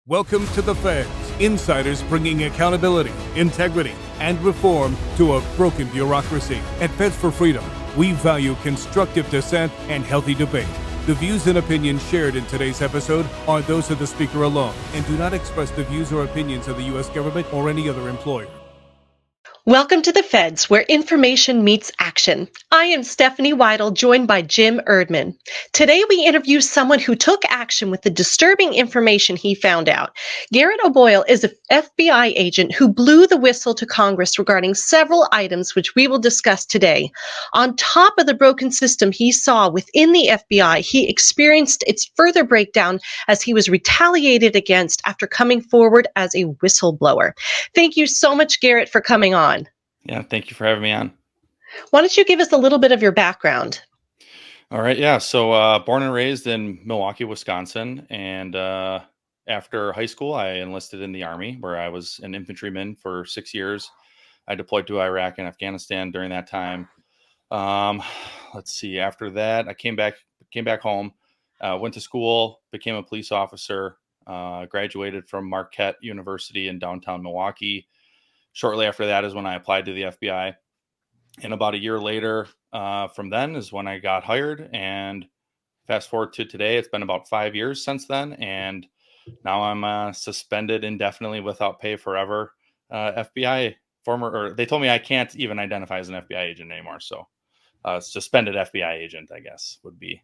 Welcome to the Feds, insiders bringing accountability, integrity, and reform to a broken bureaucracy. At Feds for Freedom, we value constructive dissent and healthy debate. The views and opinions shared in today's episode are those of the speaker alone and do not express the views or opinions of the U.S. government or any other employer. Welcome to the Feds, where information meets action. I am Stephanie Weidel, joined by Jim Erdman. Today we interview someone who took action with the disturbing information he found out. Garret O'Boyle is an FBI agent who blew the whistle to Congress regarding several items which we will discuss today. On top of the broken system he saw within the FBI, he experienced its further breakdown as he was retaliated against after coming forward as a whistleblower. Thank you so much, Garret, for coming on. Yeah, thank you for having me on. Why don't you give us a little bit of your background? All right, yeah. So born and raised in Milwaukee, Wisconsin, and after high school, I enlisted in the Army, where I was an infantryman for 6 years. I deployed to Iraq and Afghanistan during that time. Let's see. After that, I came back home, went to school, became a police officer, graduated from Marquette University in downtown Milwaukee. Shortly after that is when I applied to the FBI. And about a year later from then is when I got hired. And fast forward to today, it's been about 5 years since then. And now I'm suspended indefinitely without pay forever. FBI or they told me I can't even identify as an FBI agent anymore. So suspended FBI agent, I guess, would be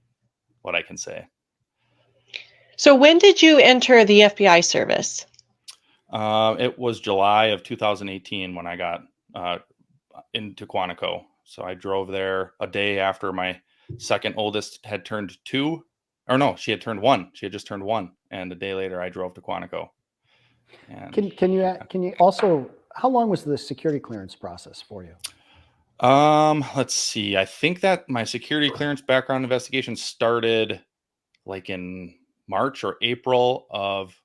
what I can say. So when did you enter the FBI service? It was July of 2018 when I got into Quantico. So I drove there a day after my second oldest had turned 2. Or no, she had turned 1. She had just turned 1. And a day later, I drove to Quantico. And Can you also, how long was the security clearance process for you? Let's see. I think that my security clearance background investigation started like in March or April of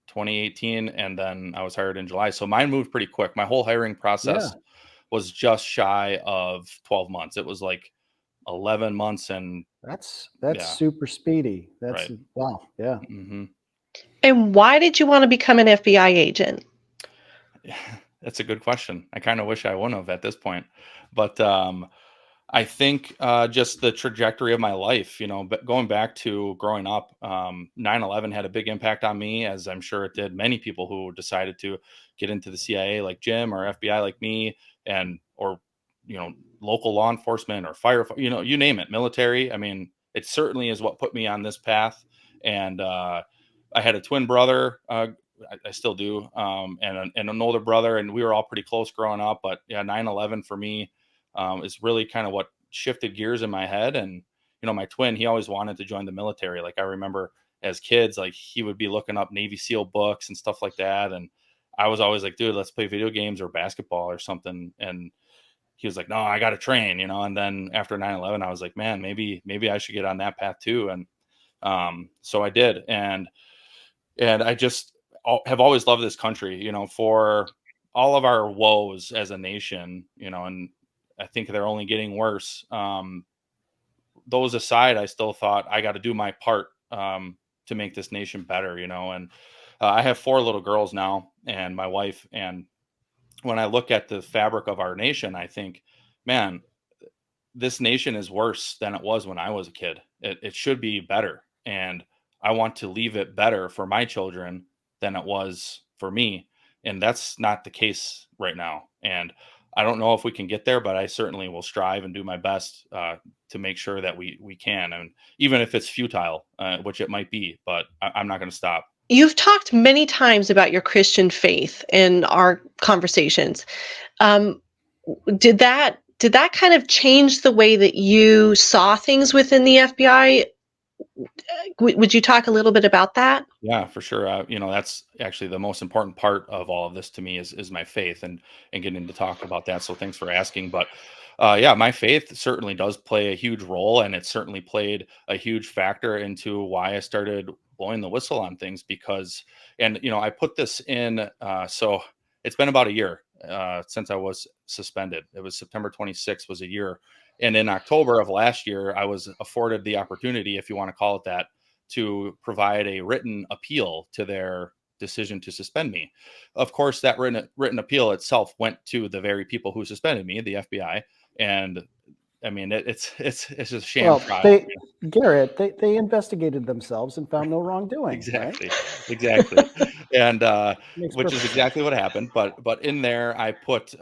2018, and then I was hired in July. So mine moved pretty quick. My whole hiring process was just shy of 12 months. It was like 11 months. And that's super speedy. That's right. Wow. Yeah. Mm-hmm. And why did you want to become an FBI agent? That's a good question. I kind of wish I wouldn't have at this point, but I think just the trajectory of my life, but going back to growing up, 9/11 had a big impact on me, as I'm sure it did many people who decided to get into the CIA like Jim, or FBI like me, or local law enforcement or fire, you name it, military. I mean, it certainly is what put me on this path. And I had a twin brother. I still do, and an older brother, and we were all pretty close growing up. But yeah, 9/11 for me is really kind of what shifted gears in my head. And my twin, he always wanted to join the military. Like I remember as kids, like he would be looking up Navy SEAL books and stuff like that, and I was always like, dude, let's play video games or basketball or something. And he was like, no, I got to train, And then after 9/11, I was like, man, maybe I should get on that path too. And so I did, and I just have always loved this country, for all of our woes as a nation, and I think they're only getting worse. Those aside, I still thought I got to do my part to make this nation better, and I have 4 little girls now and my wife. And when I look at the fabric of our nation, I think, man, this nation is worse than it was when I was a kid. It should be better. And I want to leave it better for my children than it was for me. And that's not the case right now. And I don't know if we can get there, but I certainly will strive and do my best to make sure that we can. And even if it's futile, which it might be, but I'm not going to stop. You've talked many times about your Christian faith in our conversations. Did that kind of change the way that you saw things within the FBI? Would you talk a little bit about that? Yeah, for sure. That's actually the most important part of all of this to me is my faith and getting to talk about that. So thanks for asking. But yeah, my faith certainly does play a huge role, and it certainly played a huge factor into why I started blowing the whistle on things. Because, and I put this in. So it's been about a year since I was suspended. It was September 26th was a year. And in October of last year, I was afforded the opportunity, if you want to call it that, to provide a written appeal to their decision to suspend me. Of course, that written appeal itself went to the very people who suspended me, the FBI, and I mean, it's just a sham trial. Garrett, they investigated themselves and found no wrongdoing. Exactly, right? exactly, and Makes which is perfect exactly what happened. But in there, I put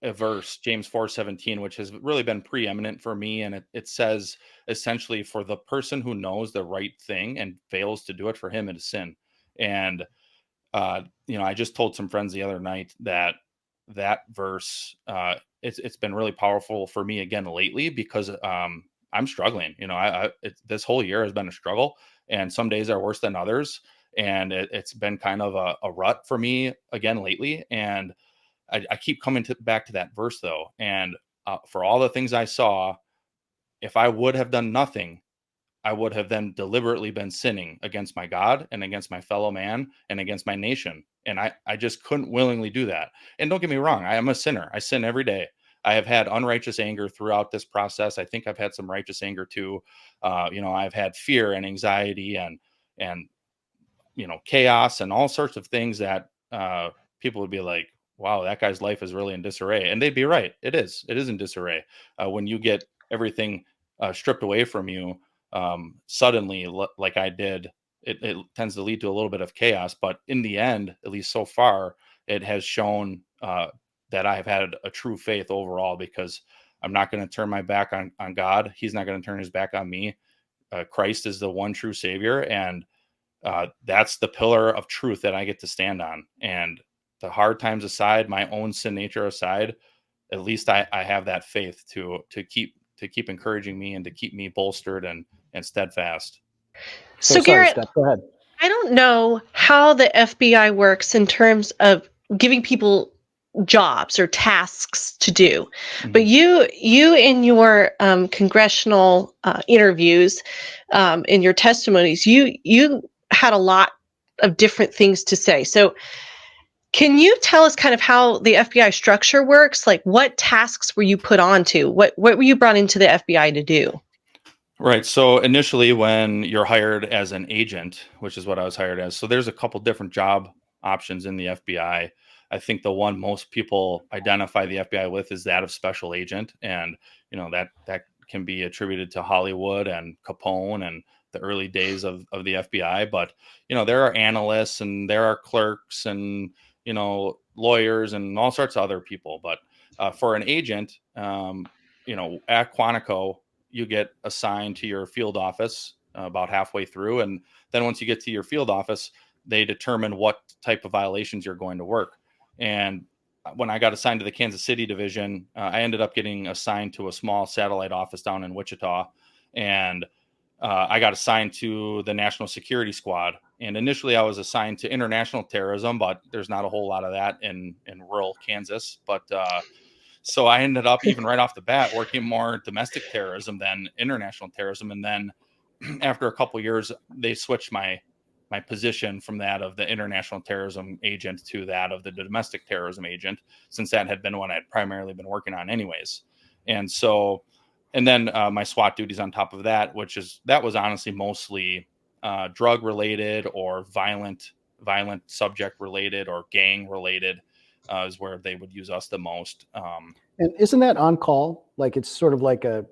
a verse, James 4:17, which has really been preeminent for me, and it says essentially, for the person who knows the right thing and fails to do it, for him it is sin. And I just told some friends the other night that verse, it's been really powerful for me again lately, because I'm struggling. This whole year has been a struggle, and some days are worse than others, and it's been kind of a rut for me again lately. And I keep coming back to that verse though, and for all the things I saw, if I would have done nothing, I would have then deliberately been sinning against my God and against my fellow man and against my nation. And I just couldn't willingly do that. And don't get me wrong, I am a sinner. I sin every day. I have had unrighteous anger throughout this process. I think I've had some righteous anger too. I've had fear and anxiety and chaos and all sorts of things that people would be like, wow, that guy's life is really in disarray. And they'd be right. It is in disarray. When you get everything stripped away from you, suddenly, like I did, it tends to lead to a little bit of chaos. But in the end, at least so far, it has shown that I have had a true faith overall, because I'm not going to turn my back on God. He's not going to turn his back on me. Christ is the one true Savior, and that's the pillar of truth that I get to stand on. And the hard times aside, my own sin nature aside, at least I have that faith to keep encouraging me and to keep me bolstered and steadfast. So, sorry, Garrett, Steph, go ahead. I don't know how the FBI works in terms of giving people jobs or tasks to do, but you in your congressional interviews, in your testimonies, you had a lot of different things to say. So can you tell us kind of how the FBI structure works? Like, what tasks were you put onto? What were you brought into the FBI to do? Right. So initially, when you're hired as an agent, which is what I was hired as, so there's a couple different job options in the FBI. I think the one most people identify the FBI with is that of special agent, and that can be attributed to Hollywood and Capone and the early days of the FBI. But there are analysts and there are clerks and lawyers and all sorts of other people. But for an agent, at Quantico, you get assigned to your field office about halfway through. And then once you get to your field office, they determine what type of violations you're going to work. And when I got assigned to the Kansas City division, I ended up getting assigned to a small satellite office down in Wichita. And I got assigned to the National Security Squad. And initially I was assigned to international terrorism, but there's not a whole lot of that in rural Kansas. But so I ended up, even right off the bat, working more domestic terrorism than international terrorism. And then after a couple of years, they switched my position from that of the international terrorism agent to that of the domestic terrorism agent, since that had been what I'd primarily been working on anyways. And so, and then my SWAT duties on top of that, that was honestly mostly drug related or violent subject related or gang related. Is where they would use us the most. And isn't that on call? Like, it's sort of like a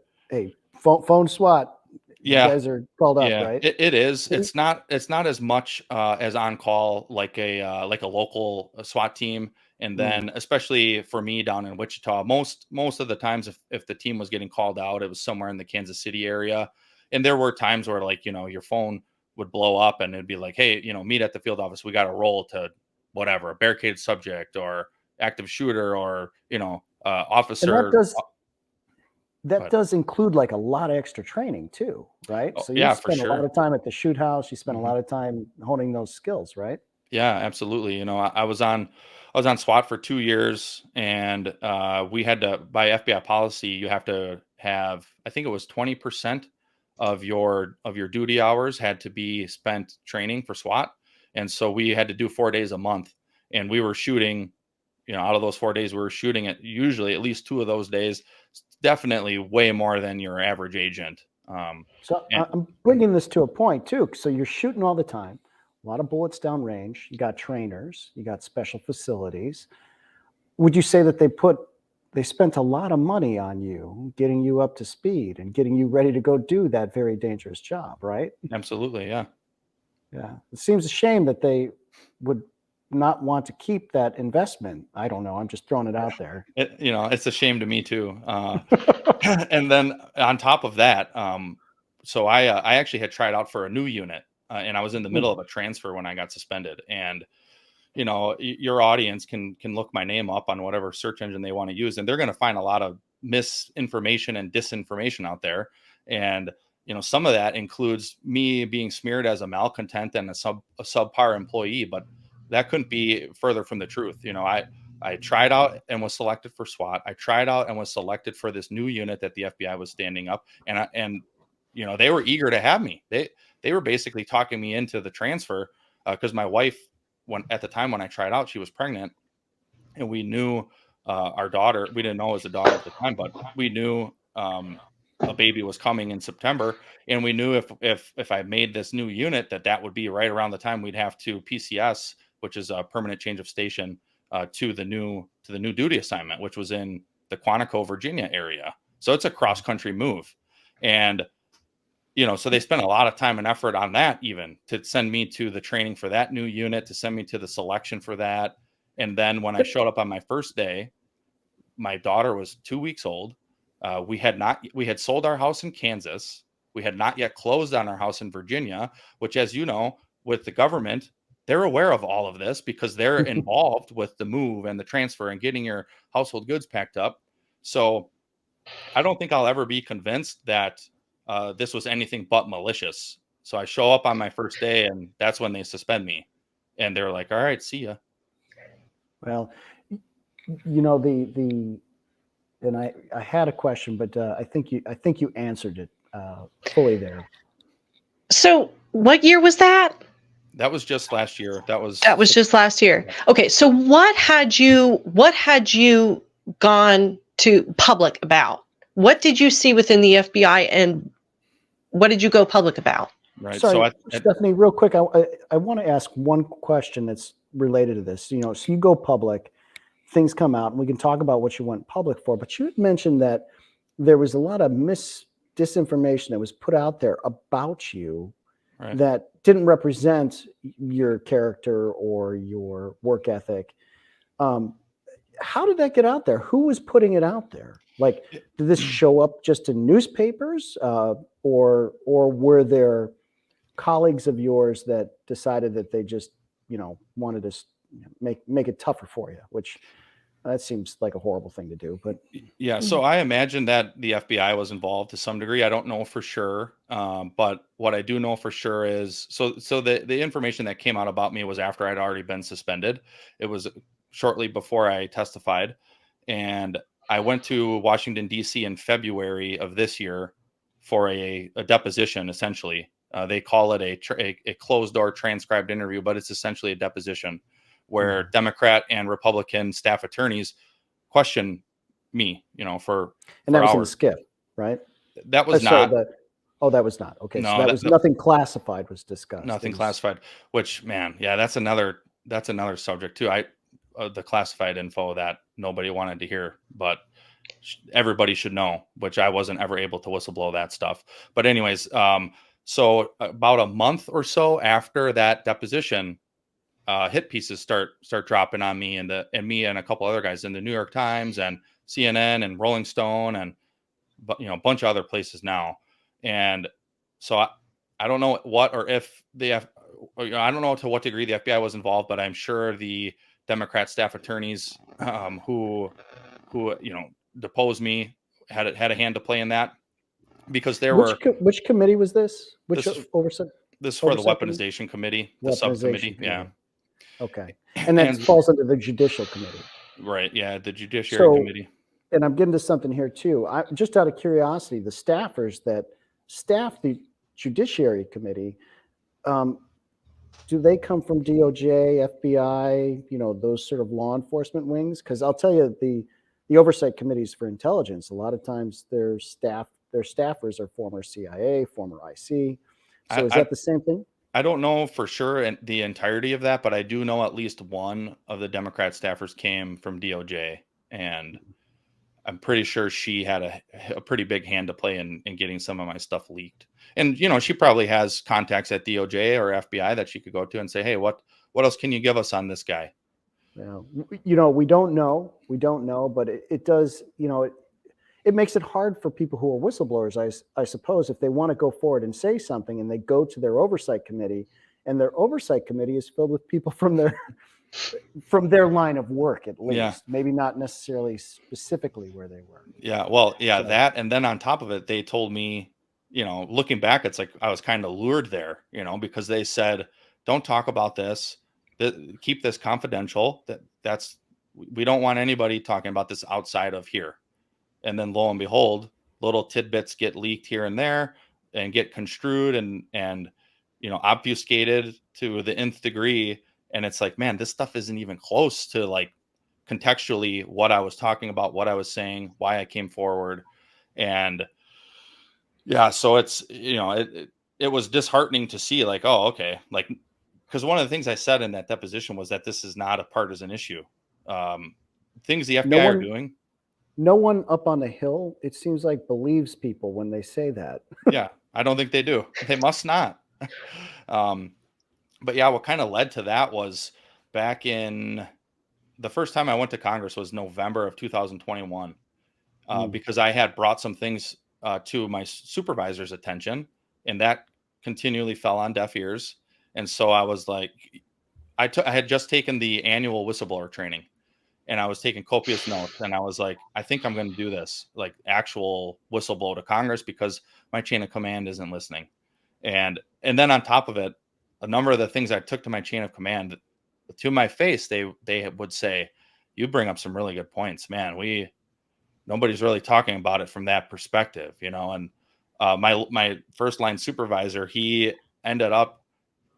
phone SWAT. Yeah, you guys are called up, yeah, right? it is. It's not as much as on call like a local SWAT team. And then especially for me down in Wichita, most of the times if the team was getting called out, it was somewhere in the Kansas City area. And there were times where your phone would blow up and it'd be like, hey, meet at the field office. We got to roll to whatever, a barricaded subject or active shooter or officer. And that does include like a lot of extra training too, right? So you spend a lot of time at the shoot house. You spend a lot of time honing those skills, right? Yeah, absolutely. I was on SWAT for 2 years, and we had to, by FBI policy, you have to have, I think it was 20% of your duty hours had to be spent training for SWAT. And so we had to do 4 days a month, and we were shooting, out of those 4 days, we were shooting at usually at least 2 of those days, definitely way more than your average agent. So I'm bringing this to a point too. So you're shooting all the time. a lot of bullets downrange. You got trainers, you got special facilities. Would you say that they spent a lot of money on you, getting you up to speed and getting you ready to go do that very dangerous job, right? Absolutely, yeah. Yeah. It seems a shame that they would not want to keep that investment. I don't know. I'm just throwing it out there. It's a shame to me too. And then on top of that, so I actually had tried out for a new unit, and I was in the middle of a transfer when I got suspended. And your audience can look my name up on whatever search engine they want to use, and they're going to find a lot of misinformation and disinformation out there. And some of that includes me being smeared as a malcontent and a subpar employee, but that couldn't be further from the truth. I tried out and was selected for SWAT. I tried out and was selected for this new unit that the FBI was standing up, and they were eager to have me. They were basically talking me into the transfer because my wife, at the time when I tried out, she was pregnant, and we knew our daughter. We didn't know it was a daughter at the time, but we knew a baby was coming in September, and we knew if I made this new unit, that would be right around the time we'd have to PCS, which is a permanent change of station, to the new duty assignment, which was in the Quantico, Virginia area. So it's a cross country move, and so they spent a lot of time and effort on that, even to send me to the training for that new unit, to send me to the selection for that. And then when I showed up on my first day, my daughter was 2 weeks old. We had sold our house in Kansas. We had not yet closed on our house in Virginia, which, as you know, with the government, they're aware of all of this because they're involved with the move and the transfer and getting your household goods packed up. So I don't think I'll ever be convinced that this was anything but malicious. So I show up on my first day, and that's when they suspend me. And they're like, all right, see ya. Well, and I had a question, but I think you answered it fully there. So what year was that? That was just last year. That was just last year. Okay. So what had you gone to public about? What did you see within the FBI, and what did you go public about? Right. Sorry, so Stephanie, real quick, I want to ask one question that's related to this. So you go public, things come out, and we can talk about what you went public for. But you had mentioned that there was a lot of disinformation that was put out there about you, right, that didn't represent your character or your work ethic. How did that get out there? Who was putting it out there? Like, did this show up just in newspapers, or were there colleagues of yours that decided that they just, wanted to make it tougher for you? Which that seems like a horrible thing to do. But yeah, so I imagine that the FBI was involved to some degree. I don't know for sure, but what I do know for sure is so the information that came out about me was after I'd already been suspended. It was shortly before I testified, and I went to Washington, D.C. in February of this year for a deposition, essentially. They call it a closed-door transcribed interview, but it's essentially a deposition where Democrat and Republican staff attorneys question me, and that for was hours. In the SCIF, right? That was not. That was not. Okay, no, so that was nothing classified was discussed. Nothing classified, which, man, yeah, that's another subject too. The classified info that nobody wanted to hear, but everybody should know, which I wasn't ever able to whistleblow that stuff. But anyways, so about a month or so after that deposition, hit pieces start dropping on me and me and a couple other guys in the New York Times and CNN and Rolling Stone and a bunch of other places now. And so I don't know what or if I don't know to what degree the FBI was involved, but I'm sure the Democrat staff attorneys who deposed me had a hand to play in that, because which committee was this? Which oversight? This is for the Weaponization Committee, the subcommittee. Yeah. Okay. And that falls under the Judicial Committee. Right. Yeah. The Judiciary Committee. And I'm getting to something here too. Just out of curiosity, the staffers that staff the Judiciary Committee, do they come from DOJ, FBI, those sort of law enforcement wings? Because I'll tell you, the oversight committees for intelligence, a lot of times their staffers are former CIA, former IC. So is that the same thing? I don't know for sure the entirety of that, but I do know at least one of the Democrat staffers came from DOJ, and I'm pretty sure she had a pretty big hand to play in getting some of my stuff leaked. And she probably has contacts at DOJ or FBI that she could go to and say, "Hey, what else can you give us on this guy?" Yeah. We don't know. We don't know, but it does, it makes it hard for people who are whistleblowers, I suppose, if they want to go forward and say something and they go to their oversight committee, and their oversight committee is filled with people from their line of work, at least. Yeah. Maybe not necessarily specifically where they work. Yeah. Well, yeah, So, that. And then on top of it, they told me, looking back, it's like I was kind of lured there, because they said, don't talk about this, keep this confidential. We don't want anybody talking about this outside of here. And then lo and behold, little tidbits get leaked here and there and get construed and obfuscated to the nth degree. And it's like, man, this stuff isn't even close to like contextually what I was talking about, what I was saying, why I came forward. And yeah, so it's, it was disheartening to see like, oh, okay. Like, because one of the things I said in that deposition was that this is not a partisan issue. Things the FBI are doing. No one up on the Hill, it seems like, believes people when they say that. Yeah, I don't think they do. They must not. But yeah, what kind of led to that was back in the first time I went to Congress was November of 2021, because I had brought some things to my supervisor's attention, and that continually fell on deaf ears. And so I was like, I had just taken the annual whistleblower training, and I was taking copious notes, and I was like, I think I'm going to do this, like actual whistleblow to Congress, because my chain of command isn't listening. And then on top of it, a number of the things I took to my chain of command, to my face, they would say, you bring up some really good points, man. Nobody's really talking about it from that perspective, and my first line supervisor, he ended up,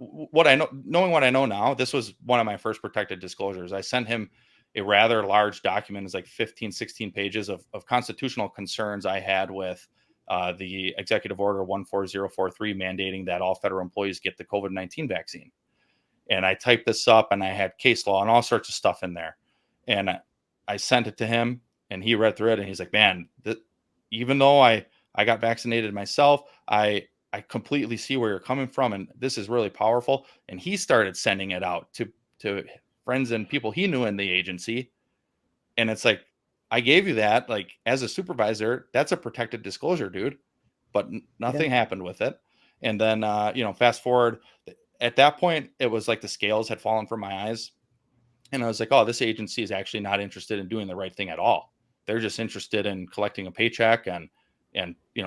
knowing what I know now, this was one of my first protected disclosures. I sent him a rather large document. It's like 15, 16 pages of constitutional concerns I had with the Executive Order 14043 mandating that all federal employees get the COVID-19 vaccine. And I typed this up, and I had case law and all sorts of stuff in there. And I sent it to him, and he read through it, and he's like, man, even though I got vaccinated myself, I completely see where you're coming from, and this is really powerful. And he started sending it out to friends and people he knew in the agency. And it's like, I gave you that, like, as a supervisor, that's a protected disclosure, dude. But nothing happened with it. And then, fast forward, at that point, it was like the scales had fallen from my eyes. And I was like, oh, this agency is actually not interested in doing the right thing at all. They're just interested in collecting a paycheck and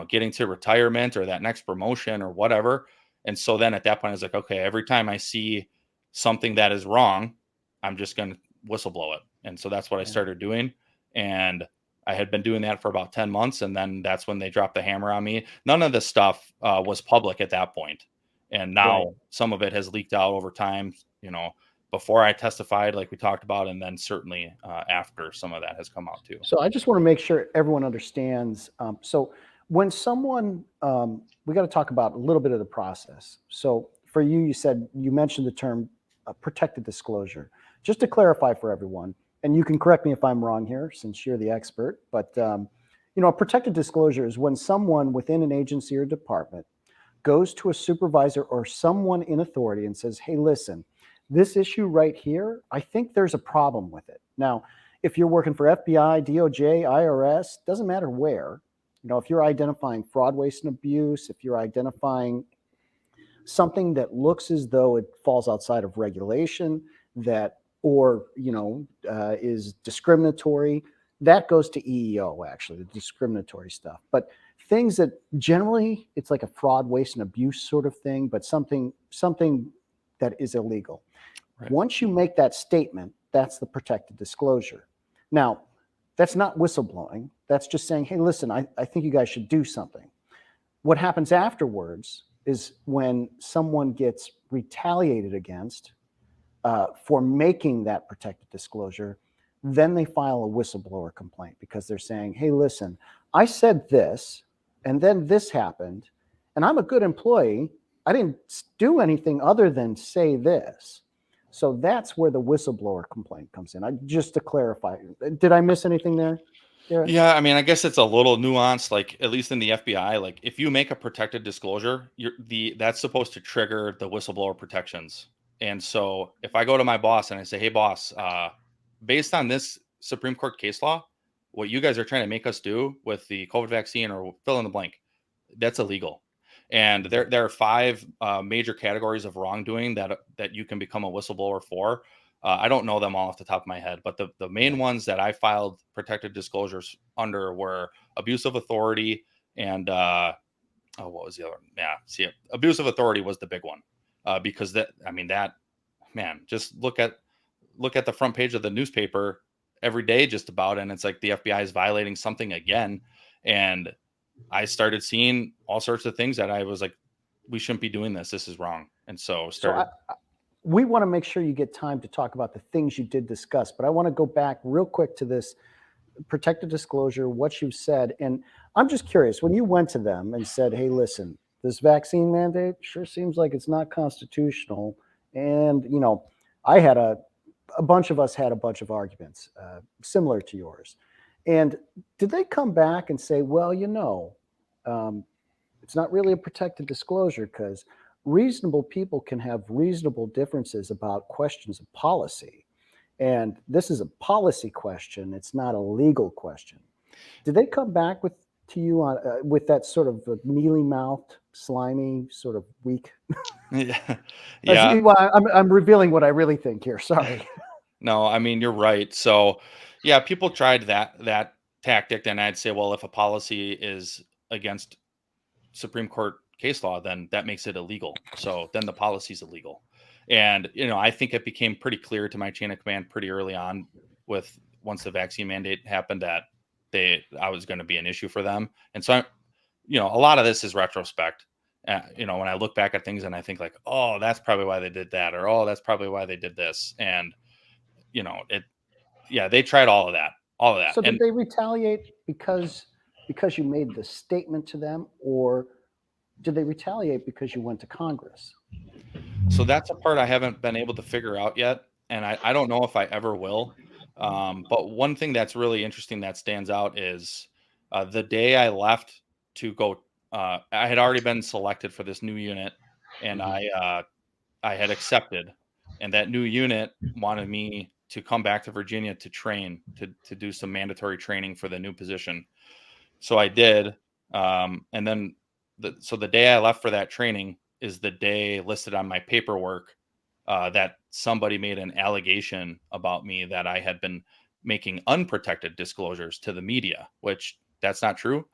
getting to retirement or that next promotion or whatever. And so then at that point, I was like, okay, every time I see something that is wrong, I'm just going to whistleblow it. And so that's what I started doing. And I had been doing that for about 10 months. And then that's when they dropped the hammer on me. None of this stuff was public at that point. And now some of it has leaked out over time, before I testified, like we talked about, and then certainly after some of that has come out too. So I just want to make sure everyone understands. So when someone, we got to talk about a little bit of the process. So for you, you mentioned the term protected disclosure. Just to clarify for everyone, and you can correct me if I'm wrong here, since you're the expert, but a protected disclosure is when someone within an agency or department goes to a supervisor or someone in authority and says, hey, listen, this issue right here, I think there's a problem with it. Now, if you're working for FBI, DOJ, IRS, doesn't matter where, if you're identifying fraud, waste, and abuse, if you're identifying something that looks as though it falls outside of regulation, is discriminatory, that goes to EEO, actually, the discriminatory stuff. But things that generally, it's like a fraud, waste, and abuse sort of thing, but something that is illegal. Right. Once you make that statement, that's the protected disclosure. Now, that's not whistleblowing. That's just saying, hey, listen, I think you guys should do something. What happens afterwards is when someone gets retaliated against for making that protected disclosure, then they file a whistleblower complaint because they're saying, hey, listen, I said this, and then this happened, and I'm a good employee, I didn't do anything other than say this. So that's where the whistleblower complaint comes in. Just to clarify, did I miss anything there, Garret? Yeah, I mean, I guess it's a little nuanced. Like at least in the FBI, like if you make a protected disclosure, that's supposed to trigger the whistleblower protections. And so if I go to my boss and I say, "Hey, boss, based on this Supreme Court case law, what you guys are trying to make us do with the COVID vaccine or fill in the blank, that's illegal." And there are five major categories of wrongdoing that you can become a whistleblower for. I don't know them all off the top of my head, but the main ones that I filed protected disclosures under were abuse of authority and what was the other? Yeah, see, abuse of authority was the big one because just look at the front page of the newspaper every day just about, and it's like the FBI is violating something again, and I started seeing all sorts of things that I was like, we shouldn't be doing this. This is wrong. And so started. We want to make sure you get time to talk about the things you did discuss, but I want to go back real quick to this protected disclosure, what you've said. And I'm just curious, when you went to them and said, hey, listen, this vaccine mandate sure seems like it's not constitutional. And, I had a bunch of us had a bunch of arguments similar to yours. And did they come back and say, well, it's not really a protected disclosure because reasonable people can have reasonable differences about questions of policy. And this is a policy question. It's not a legal question. Did they come back to you on with that sort of mealy-mouthed, slimy, sort of weak? Yeah. I'm revealing what I really think here. Sorry. No, I mean, you're right. So yeah, people tried that tactic. And I'd say, well, if a policy is against Supreme Court case law, then that makes it illegal. So then the policy is illegal. And, I think it became pretty clear to my chain of command pretty early on once the vaccine mandate happened that I was going to be an issue for them. And so, a lot of this is retrospect. When I look back at things and I think like, oh, that's probably why they did that, or, oh, that's probably why they did this. And, they tried all of that. So did they retaliate because you made the statement to them, or did they retaliate because you went to Congress? So that's a part I haven't been able to figure out yet. And I don't know if I ever will. But one thing that's really interesting that stands out is the day I left to go, I had already been selected for this new unit, and I had accepted. And that new unit wanted me to come back to Virginia to train, to do some mandatory training for the new position. So I did. And then the day I left for that training is the day listed on my paperwork that somebody made an allegation about me that I had been making unprotected disclosures to the media, which that's not true.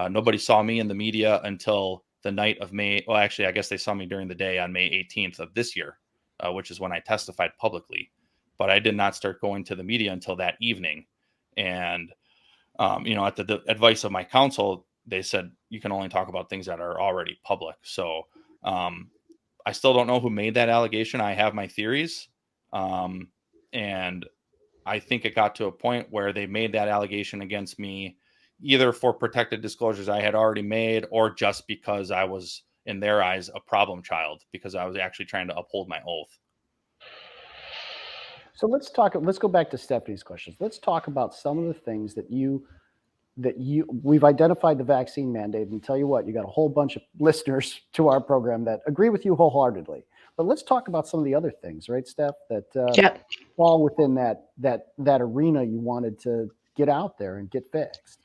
Nobody saw me in the media until the night of May. Well, actually, I guess they saw me during the day on May 18th of this year, which is when I testified publicly. But I did not start going to the media until that evening. And, at the advice of my counsel, they said, you can only talk about things that are already public. So I still don't know who made that allegation. I have my theories. And I think it got to a point where they made that allegation against me, either for protected disclosures I had already made, or just because I was, in their eyes, a problem child, because I was actually trying to uphold my oath. So let's go back to Stephanie's questions. Let's talk about some of the things we've identified the vaccine mandate, and tell you what, you got a whole bunch of listeners to our program that agree with you wholeheartedly. But let's talk about some of the other things, right, Steph, that fall within that arena you wanted to get out there and get fixed.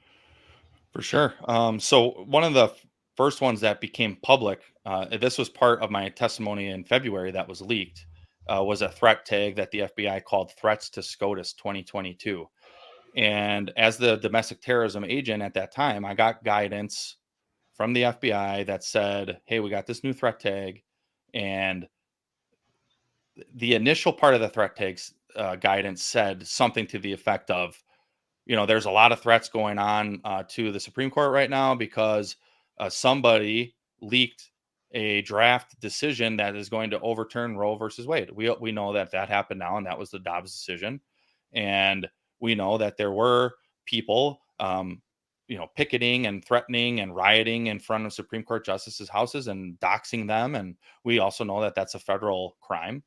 For sure. So one of the first ones that became public, this was part of my testimony in February that was leaked, was a threat tag that the FBI called Threats to SCOTUS 2022. And as the domestic terrorism agent at that time, I got guidance from the FBI that said, hey, we got this new threat tag. And the initial part of the threat tags guidance said something to the effect of, there's a lot of threats going on to the Supreme Court right now because somebody leaked a draft decision that is going to overturn Roe versus Wade. We know that happened now, and that was the Dobbs decision. And we know that there were people picketing and threatening and rioting in front of Supreme Court justices' houses and doxing them. And we also know that that's a federal crime,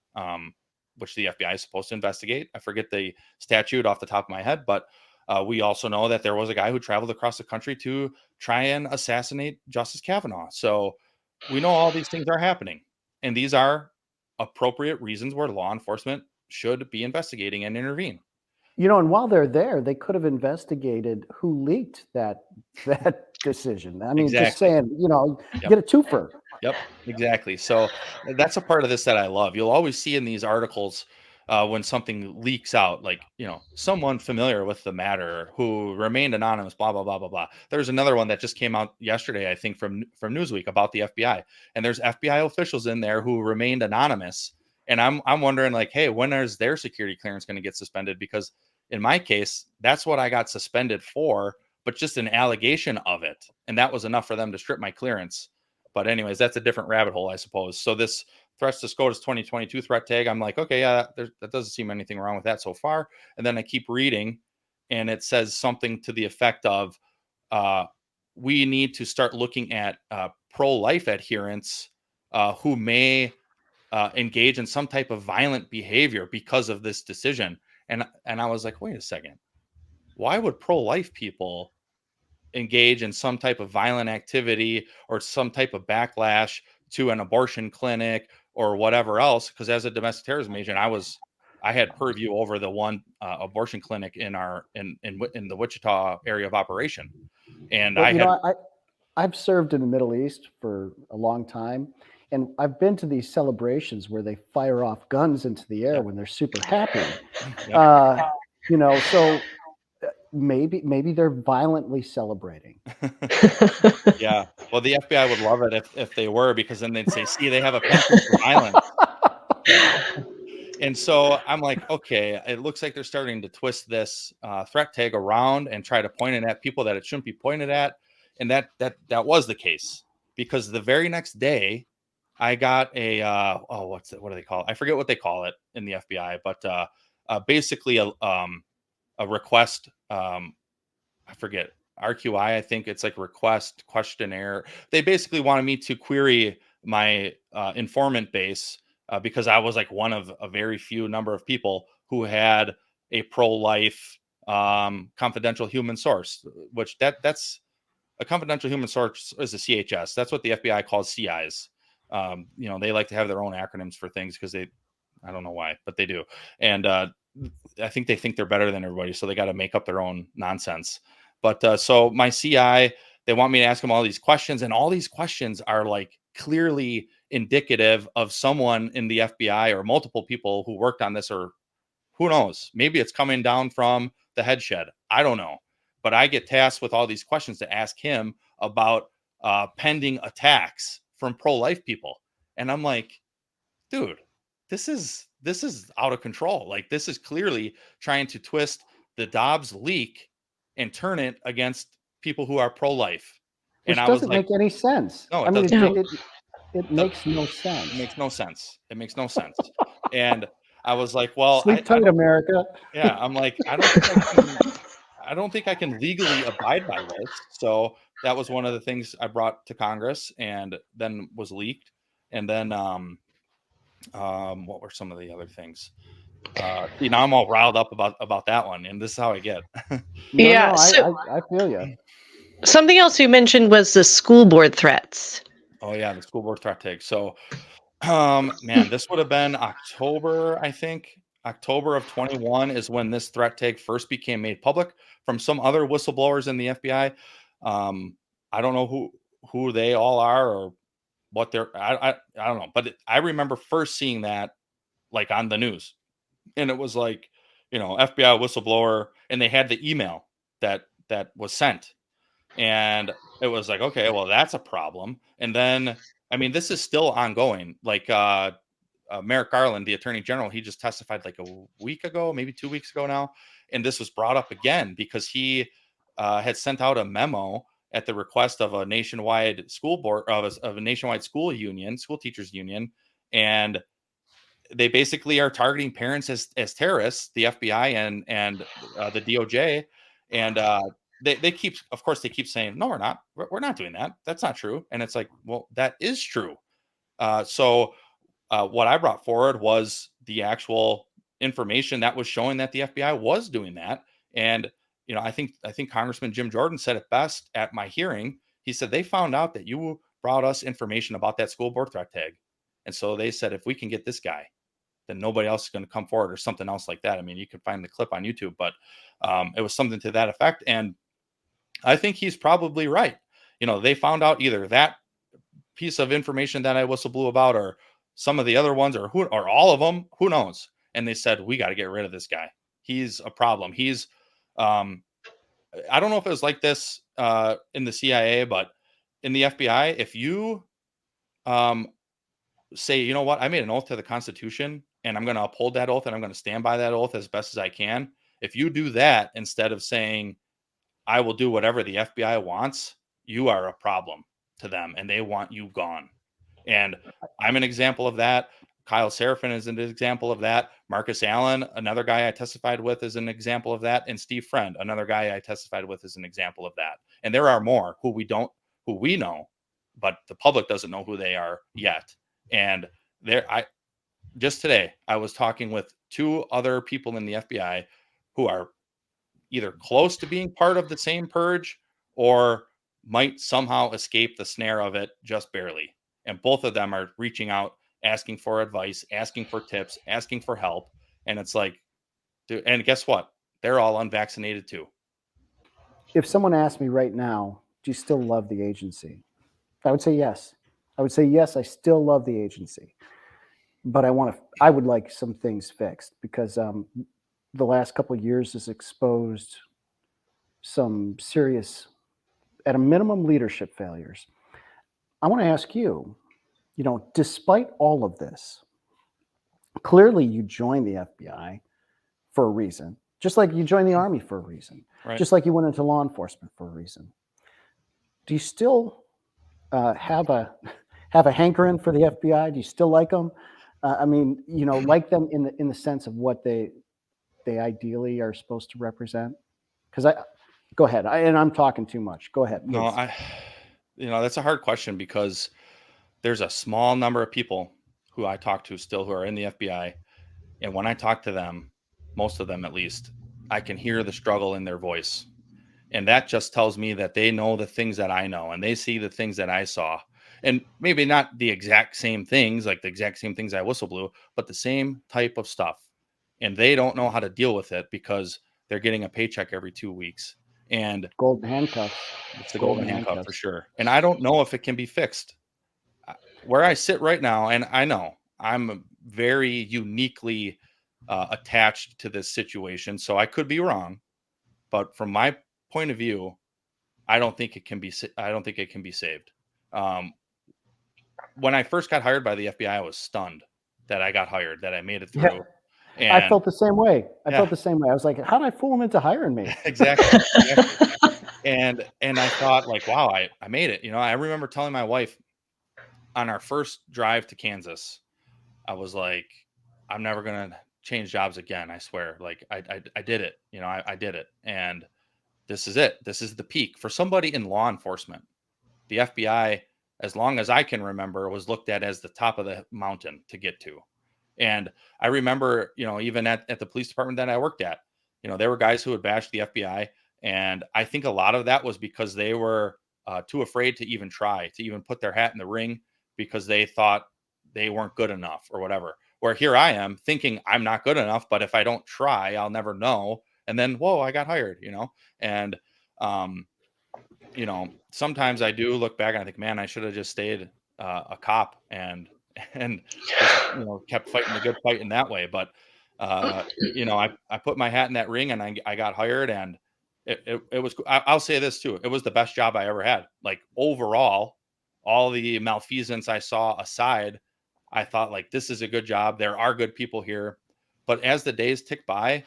which the FBI is supposed to investigate. I forget the statute off the top of my head, but we also know that there was a guy who traveled across the country to try and assassinate Justice Kavanaugh. So we know all these things are happening, and these are appropriate reasons where law enforcement should be investigating and intervene. And while they're there, they could have investigated who leaked that decision. I mean, Exactly. just saying, Yep. get a twofer. Yep, exactly. So that's a part of this that I love. You'll always see in these articles when something leaks out, like, someone familiar with the matter who remained anonymous, blah, blah, blah, blah, blah. There's another one that just came out yesterday, I think, from Newsweek about the FBI. And there's FBI officials in there who remained anonymous. And I'm wondering, like, hey, when is their security clearance going to get suspended? Because in my case, that's what I got suspended for, but just an allegation of it. And that was enough for them to strip my clearance. But anyways, that's a different rabbit hole, I suppose. So this threats to SCOTUS 2022 threat tag, I'm like, okay, yeah, that doesn't seem anything wrong with that so far. And then I keep reading, and it says something to the effect of, we need to start looking at pro-life adherents who may engage in some type of violent behavior because of this decision. And I was like, wait a second, why would pro-life people engage in some type of violent activity or some type of backlash to an abortion clinic or whatever else? Because as a domestic terrorism agent, I had purview over the one abortion clinic in the Wichita area of operation, and I've served in the Middle East for a long time, and I've been to these celebrations where they fire off guns into the air when they're super happy. So maybe they're violently celebrating. Yeah. Well, the FBI would love it if they were, because then they'd say, see, they have a penchant for violence. And so I'm like, okay, it looks like they're starting to twist this threat tag around and try to point it at people that it shouldn't be pointed at. And that was the case, because the very next day I got a what do they call it? I forget what they call it in the FBI, but basically a request. I forget, RQI. I think it's like request questionnaire. They basically wanted me to query my informant base because I was like one of a very few number of people who had a pro-life confidential human source, which that's a confidential human source is a CHS. That's what the FBI calls CIs. They like to have their own acronyms for things because I don't know why, but they do. And I think they think they're better than everybody, so they got to make up their own nonsense. But so my CI, they want me to ask them all these questions, and all these questions are like clearly indicative of someone in the FBI or multiple people who worked on this, or who knows, maybe it's coming down from the head shed. I don't know. But I get tasked with all these questions to ask him about pending attacks from pro-life people. And I'm like, dude, this is out of control. Like, this is clearly trying to twist the Dobbs leak and turn it against people who are pro-life. Which doesn't make any sense. No, it makes no sense. It makes no sense. It makes no sense. And I was like, well, sleep tight, America. Yeah, I'm like, I don't think I can legally abide by this. So that was one of the things I brought to Congress, and then was leaked. And then what were some of the other things? Now I'm all riled up about that one, and this is how I get. I feel you. Something else you mentioned was the school board threats. Oh yeah, the school board threat tag. So man, this would have been October, I think. October of 21 is when this threat tag first became made public from some other whistleblowers in the FBI. I don't know who they all are or what they're. I don't know, but I remember first seeing that like on the news, and it was like, FBI whistleblower, and they had the email that was sent, and it was like, okay, well, that's a problem. And then, I mean, this is still ongoing. Like Merrick Garland, the attorney general, he just testified like a week ago, maybe 2 weeks ago now. And this was brought up again because he had sent out a memo at the request of a nationwide school board, of a nationwide school teachers union. And they basically are targeting parents as terrorists, the FBI and the DOJ. And they keep, of course, they keep saying, no, we're not. We're not doing that. That's not true. And it's like, well, that is true. So what I brought forward was the actual information that was showing that the FBI was doing that. And, I think Congressman Jim Jordan said it best at my hearing. He said, they found out that you brought us information about that school board threat tag. And so they said, if we can get this guy, then nobody else is going to come forward, or something else like that. I mean, you can find the clip on YouTube, but it was something to that effect. And I think he's probably right. They found out either that piece of information that I whistleblew about, or some of the other ones, or all of them, who knows? And they said, we got to get rid of this guy. He's a problem. He's, I don't know if it was like this in the CIA, but in the FBI, if you say, you know what, I made an oath to the Constitution and I'm going to uphold that oath and I'm going to stand by that oath as best as I can. If you do that instead of saying, I will do whatever the FBI wants, you are a problem to them and they want you gone. And I'm an example of that. Kyle Seraphin is an example of that. Marcus Allen, another guy I testified with, is an example of that. And Steve Friend, another guy I testified with, is an example of that. And there are more who we know, but the public doesn't know who they are yet. And just today, I was talking with 2 other people in the FBI who are either close to being part of the same purge or might somehow escape the snare of it just barely. And both of them are reaching out, asking for advice, asking for tips, asking for help. And it's like, dude, and guess what? They're all unvaccinated too. If someone asked me right now, do you still love the agency? I would say yes. I would say, yes, I still love the agency. But I would like some things fixed, because the last couple of years has exposed some serious, at a minimum, leadership failures. I want to ask you, despite all of this, clearly you joined the FBI for a reason, just like you joined the Army for a reason, Right. just like you went into law enforcement for a reason. Do you still have a hankering for the FBI? Do you still like them? Like them in the sense of what they ideally are supposed to represent? Because go ahead. I'm talking too much. Go ahead, please. No, that's a hard question, because there's a small number of people who I talk to still who are in the FBI. And when I talk to them, most of them at least, I can hear the struggle in their voice. And that just tells me that they know the things that I know and they see the things that I saw. And maybe not the exact same things, like the exact same things I whistleblew, but the same type of stuff. And they don't know how to deal with it because they're getting a paycheck every 2 weeks. And golden handcuffs. It's the golden handcuff for sure. And I don't know if it can be fixed. Where I sit right now, and I know I'm very uniquely attached to this situation, so I could be wrong. But from my point of view, I don't think it can be. I don't think it can be saved. When I first got hired by the FBI, I was stunned that I got hired, that I made it through. Yeah. And I felt the same way. I felt the same way. I was like, how did I fool them into hiring me? Exactly. And I thought, like, wow, I made it. I remember telling my wife on our first drive to Kansas, I was like, I'm never going to change jobs again. I swear. Like I did it, I did it. And this is it. This is the peak for somebody in law enforcement. The FBI, as long as I can remember, was looked at as the top of the mountain to get to. And I remember, even at the police department that I worked at, there were guys who would bash the FBI. And I think a lot of that was because they were too afraid to even try, to even put their hat in the ring, because they thought they weren't good enough or whatever. Where here I am thinking I'm not good enough, but if I don't try, I'll never know. And then, whoa, I got hired, and, sometimes I do look back and I think, man, I should have just stayed a cop and just, kept fighting the good fight in that way. But, I put my hat in that ring and I got hired, and it was, I'll say this too. It was the best job I ever had. Like overall, all the malfeasance I saw aside, I thought, like, this is a good job. There are good people here. But as the days tick by,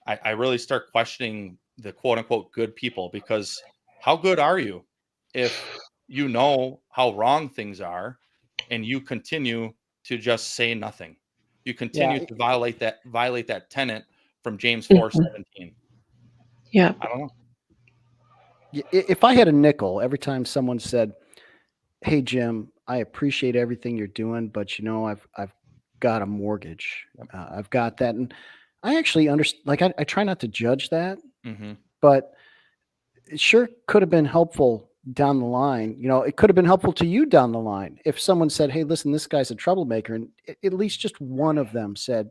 I really start questioning the quote unquote good people, because how good are you if you know how wrong things are and you continue to just say nothing? You continue to violate that tenet from James 4:17. Yeah. I don't know. If I had a nickel every time someone said, "Hey Jim, I appreciate everything you're doing, but I've got a mortgage. I've got that," and I actually understand. Like I try not to judge that, Mm-hmm. but it sure could have been helpful down the line. It could have been helpful to you down the line if someone said, "Hey, listen, this guy's a troublemaker," and at least just one of them said,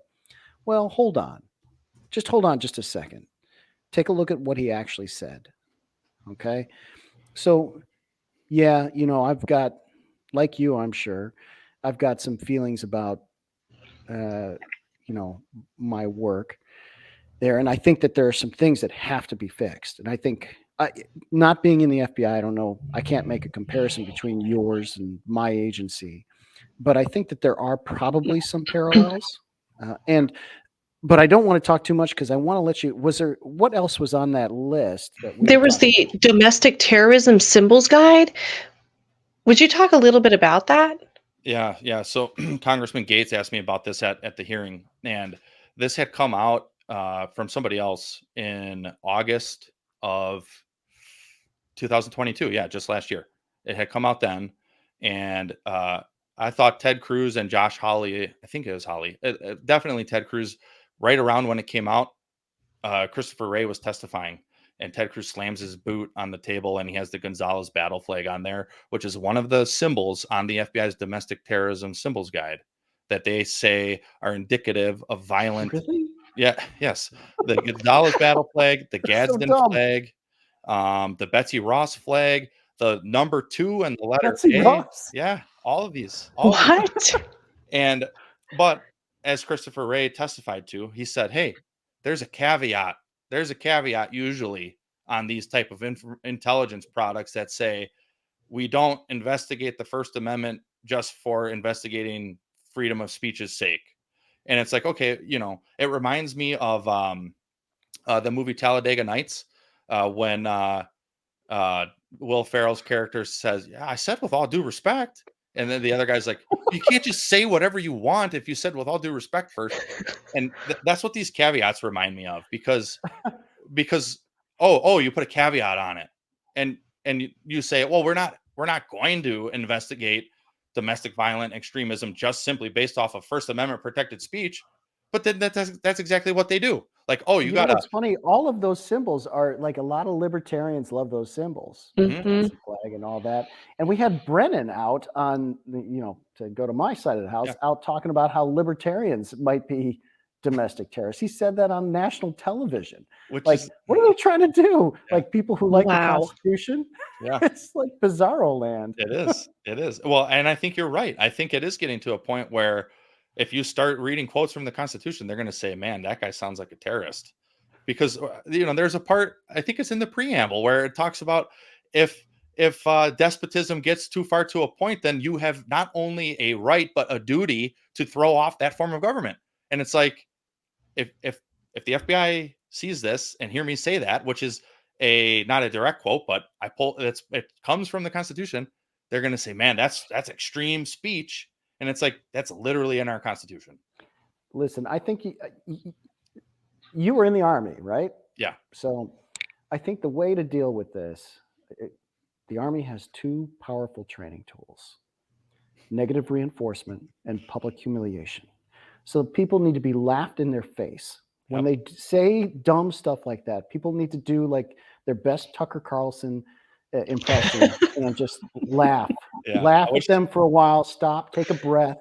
"Well, hold on, just a second. Take a look at what he actually said." Okay, so yeah, I've got, like you, I'm sure, I've got some feelings about, uh, my work there. And I think that there are some things that have to be fixed. And I think, not being in the FBI, I don't know, I can't make a comparison between yours and my agency, but I think that there are probably some parallels. But I don't want to talk too much because I want to let you. What else was on that list that we There were was talking the Domestic Terrorism Symbols Guide. Would you talk a little bit about that? Yeah. So Congressman Gates asked me about this at the hearing, and this had come out from somebody else in August of 2022. Yeah, just last year. It had come out then, and I thought Ted Cruz and Josh Hawley, I think it was Hawley, definitely Ted Cruz, right around when it came out, Christopher Wray was testifying, and Ted Cruz slams his boot on the table, and he has the Gonzalez battle flag on there, which is one of the symbols on the FBI's domestic terrorism symbols guide that they say are indicative of violent. Really? Yeah, yes, the Gonzalez battle flag, the That's so Gadsden dumb. flag, the Betsy Ross flag, the number 2 and the letter Betsy A. Ross. Yeah, all of these. What? And but as Christopher Wray testified to, he said, "Hey, there's a caveat. There's a caveat usually on these type of intelligence products that say we don't investigate the First Amendment just for investigating freedom of speech's sake." And it's like, okay, it reminds me of the movie Talladega Nights, when Will Ferrell's character says, "Yeah, I said with all due respect," and then the other guy's like, "You can't just say whatever you want if you said with all due respect first." And that's what these caveats remind me of, because oh, you put a caveat on it, and you say, well, we're not going to investigate domestic violent extremism just simply based off of First Amendment protected speech, but then that's exactly what they do. Like, oh, you You know gotta. what's funny? All of those symbols are like, a lot of libertarians love those symbols, the Mhm. Hmm. Nazi flag and all that. And we had Brennan out on to go to my side of the house, Yeah, out talking about how libertarians might be domestic terrorists. He said that on national television. which Like, is what are they trying to do? yeah, Like, people who like the Wow. Constitution? yeah. It's like bizarro land. It is. It is. Well, and I think you're right. I think it is getting to a point where if you start reading quotes from the Constitution, they're going to say, "Man, that guy sounds like a terrorist." Because there's a part, I think it's in the preamble, where it talks about if despotism gets too far to a point, then you have not only a right but a duty to throw off that form of government. And it's like, if the FBI sees this and hear me say that, which is a not a direct quote, but it comes from the Constitution, they're going to say, "Man, that's extreme speech," and it's like that's literally in our Constitution. Listen, I think you were in the Army, right? Yeah. So I think the way to deal with this, the Army has two powerful training tools: negative reinforcement and public humiliation. So people need to be laughed in their face. When Yep. they say dumb stuff like that, people need to do like their best Tucker Carlson impression and just laugh. Yeah. Laugh I at wish. them for a while, stop, take a breath,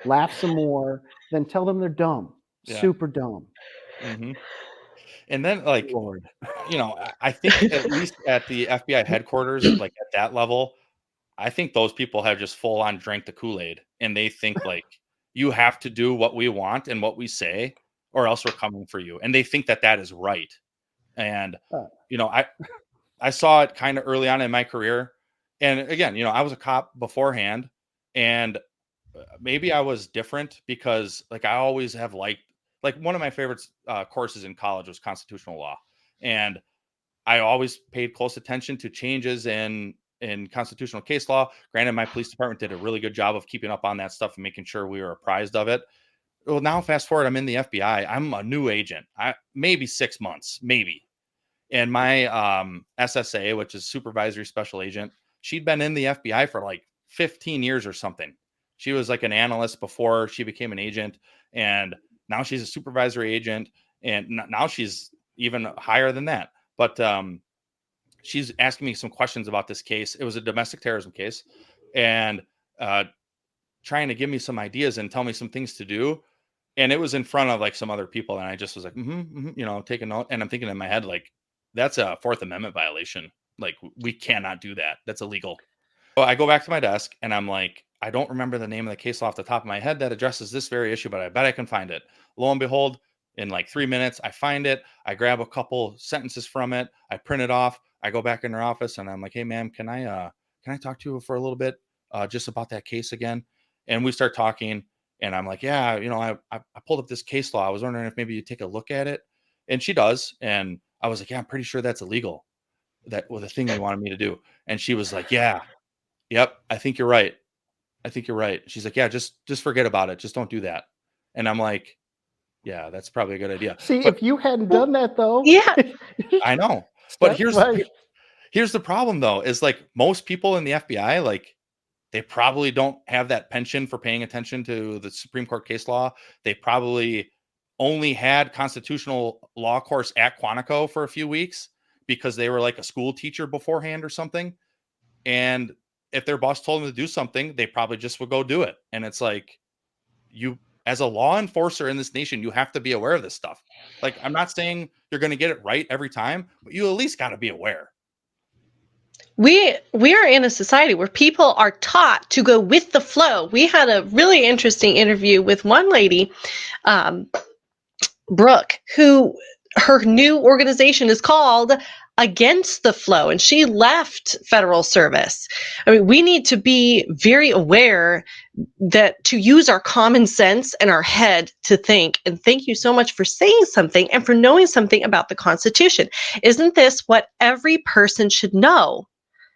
laugh some more, then tell them they're dumb, Yeah. super dumb. Hmm. And then, like, Lord. I think at least at the FBI headquarters, like at that level, I think those people have just full on drank the Kool-Aid, and they think like you have to do what we want and what we say, or else we're coming for you. And they think that that is right. And Uh, you know, I saw it kind of early on in my career. And again, I was a cop beforehand, and maybe I was different because like I always have liked, like, one of my favorite courses in college was constitutional law, and I always paid close attention to changes in constitutional case law. Granted, my police department did a really good job of keeping up on that stuff and making sure we were apprised of it. Well, now fast forward, I'm in the FBI. I'm a new agent. Maybe 6 months, maybe. And my SSA, which is supervisory special agent, she'd been in the FBI for like 15 years or something. She was like an analyst before she became an agent, and now she's a supervisory agent, and now she's even higher than that. But she's asking me some questions about this case. It was a domestic terrorism case, and trying to give me some ideas and tell me some things to do. And it was in front of like some other people, and I just was like, taking note. And I'm thinking in my head, like, that's a Fourth Amendment violation. Like, we cannot do that. That's illegal. So I go back to my desk and I'm like, I don't remember the name of the case law off the top of my head that addresses this very issue, but I bet I can find it. Lo and behold, in like 3 minutes, I find it. I grab a couple sentences from it. I print it off. I go back in her office and I'm like, hey, ma'am, can I talk to you for a little bit just about that case again? And we start talking. And I'm like, yeah, I pulled up this case law. I was wondering if maybe you take a look at it. And she does. And I was like, yeah, I'm pretty sure that's illegal. That was the thing you wanted me to do. And she was like, yeah, yep, I think you're right. I think you're right. She's like, yeah, just forget about it. Just don't do that. And I'm like, yeah, that's probably a good idea. See, if you hadn't done that though. Yeah. I know. But here's the problem though, is like most people in the FBI, like, they probably don't have that penchant for paying attention to the Supreme Court case law. They probably only had constitutional law course at Quantico for a few weeks because they were like a school teacher beforehand or something. And if their boss told them to do something, they probably just would go do it. And it's like, you, as a law enforcer in this nation, you have to be aware of this stuff. Like, I'm not saying you're going to get it right every time, but you at least got to be aware. We are in a society where people are taught to go with the flow. We had a really interesting interview with one lady, Brooke, who her new organization is called Against the Flow, and she left federal service. I mean, we need to be very aware that to use our common sense and our head to think. And thank you so much for saying something and for knowing something about the Constitution. Isn't this what every person should know?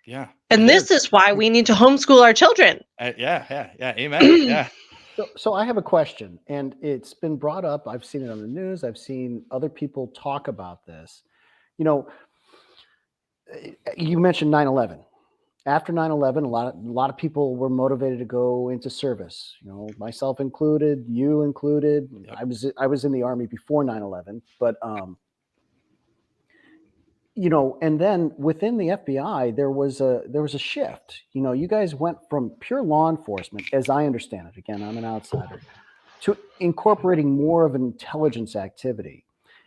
Yeah. And this is why we need to homeschool our children. Yeah. Amen. Yeah. So I have a question, and it's been brought up. I've seen it on the news. I've seen other people talk about this. You mentioned 9/11. After 9/11, a lot of people were motivated to go into service. Myself included, you included. Yep. I was in the Army before 9/11, but and then within the FBI, there was a shift. You guys went from pure law enforcement, as I understand it. Again, I'm an outsider, to incorporating more of an intelligence activity.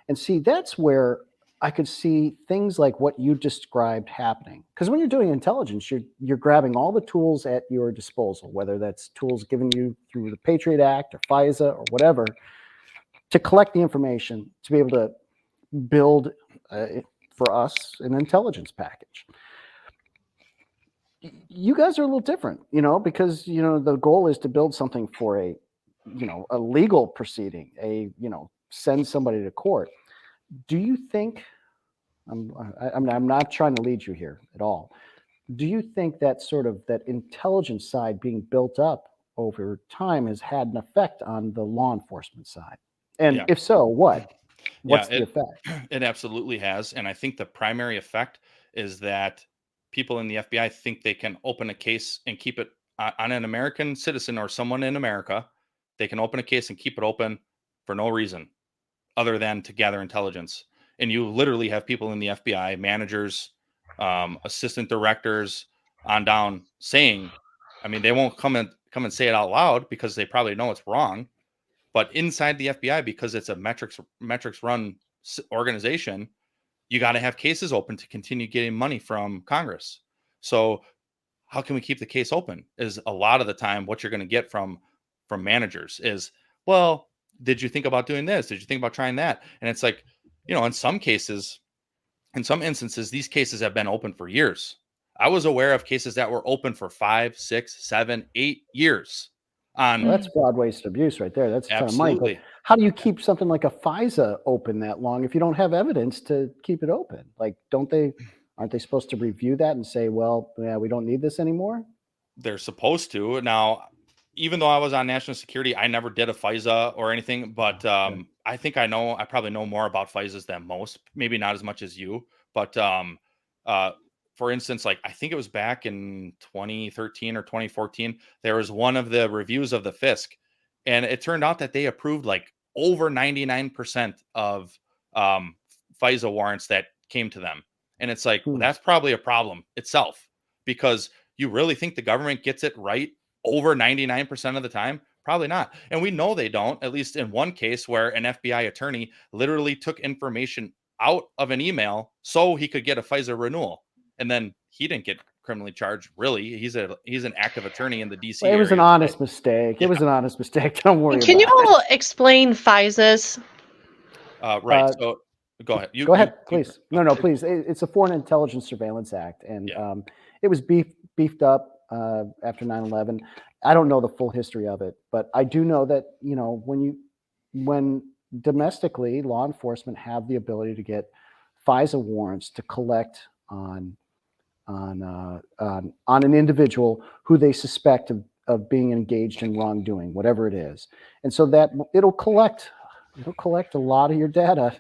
And see, that's where I could see things like what you described happening. Because when you're doing intelligence, you're grabbing all the tools at your disposal, whether that's tools given you through the Patriot Act or FISA or whatever, to collect the information to be able to build for us an intelligence package. You guys are a little different, because the goal is to build something for a legal proceeding, send somebody to court. Do you think, I'm not trying to lead you here at all, do you think that sort of that intelligence side being built up over time has had an effect on the law enforcement side? And if so, what's the effect? It absolutely has. And I think the primary effect is that people in the FBI think they can open a case and keep it on an American citizen or someone in America. They can open a case and keep it open for no reason other than to gather intelligence. And you literally have people in the FBI, managers, assistant directors on down saying, I mean, they won't come and say it out loud because they probably know it's wrong. But inside the FBI, because it's a metrics run organization, you got to have cases open to continue getting money from Congress. So how can we keep the case open? Is a lot of the time what you're going to get from managers is, well, did you think about doing this? Did you think about trying that? And it's like, in some cases, in some instances, these cases have been open for years. I was aware of cases that were open for 5, 6, 7, 8 years. Well, that's broad-based abuse right there. That's a ton of money. But how do you keep something like a FISA open that long if you don't have evidence to keep it open? Like, aren't they supposed to review that and say, well, yeah, we don't need this anymore? They're supposed to. Now, even though I was on national security, I never did a FISA or anything, but I think I probably know more about FISAs than most, maybe not as much as you, but for instance, like I think it was back in 2013 or 2014, there was one of the reviews of the FISC, and it turned out that they approved like over 99% of um, FISA warrants that came to them. And it's like, well, Hmm. that's probably a problem itself, because you really think the government gets it right over 99% of the time? Probably not. And we know they don't, at least in one case where an FBI attorney literally took information out of an email so he could get a FISA renewal. And then he didn't get criminally charged, really. He's an active attorney in the DC Well, it was an area. honest mistake. Yeah. It was an honest mistake. Don't worry Can you about it. all explain FISAs? Right. Uh, So go ahead. Go ahead, please. No, please. It's a Foreign Intelligence Surveillance Act, and Yeah. it was beefed up after 9/11. I don't know the full history of it, but I do know that when domestically law enforcement have the ability to get FISA warrants to collect on an individual who they suspect of being engaged in wrongdoing, whatever it is, and so that it'll collect a lot of your data.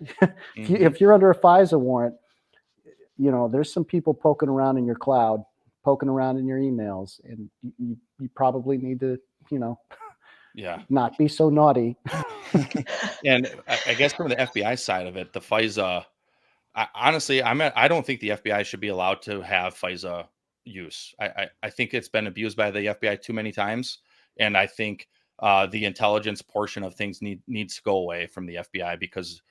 If you're under a FISA warrant, there's some people poking around in your cloud, poking around in your emails, and you probably need to, Yeah. not be so naughty. And I guess from the FBI side of it, the FISA, honestly, I don't think the FBI should be allowed to have FISA use. I think it's been abused by the FBI too many times, and I think the intelligence portion of things needs to go away from the FBI, because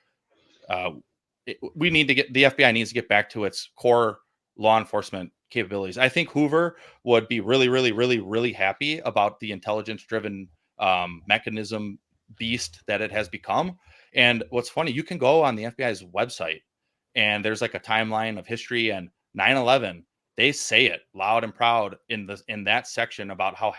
the FBI needs to get back to its core law enforcement capabilities. I think Hoover would be really, really, really, really happy about the intelligence driven mechanism beast that it has become. And what's funny, you can go on the FBI's website and there's like a timeline of history, and 9/11, they say it loud and proud in that section about how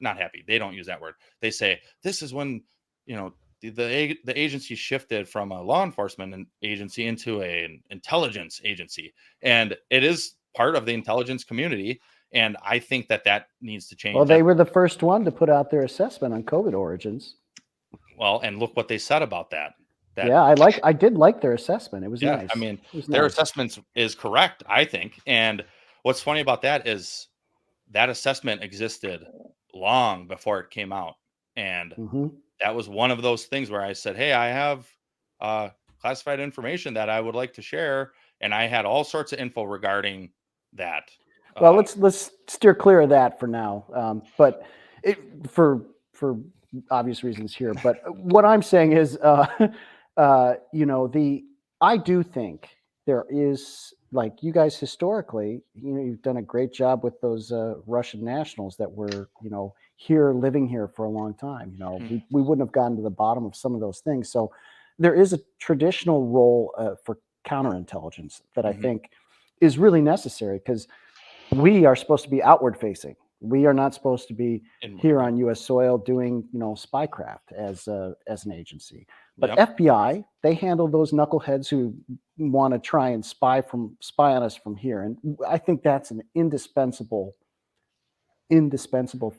not happy, they don't use that word. They say this is when, the agency shifted from a law enforcement agency into an intelligence agency, and it is part of the intelligence community. And I think that needs to change. Well, they were the first one to put out their assessment on COVID origins. Well, and look what they said about that. Yeah, I did like their assessment. It was nice. I mean, was their nice. assessment is correct, I think. And what's funny about that is that assessment existed long before it came out. And that was one of those things where I said, hey, I have classified information that I would like to share. And I had all sorts of info regarding that. Well, let's steer clear of that for now. But for obvious reasons here. But what I'm saying is, I do think there is, like, you guys historically, you've done a great job with those Russian nationals that were, here, living here for a long time. We wouldn't have gotten to the bottom of some of those things. So there is a traditional role for counterintelligence that I think is really necessary, because we are supposed to be outward facing. We are not supposed to be here on U.S. soil doing, spycraft as an agency. But FBI, they handle those knuckleheads who want to try and spy on us from here, and I think that's an indispensable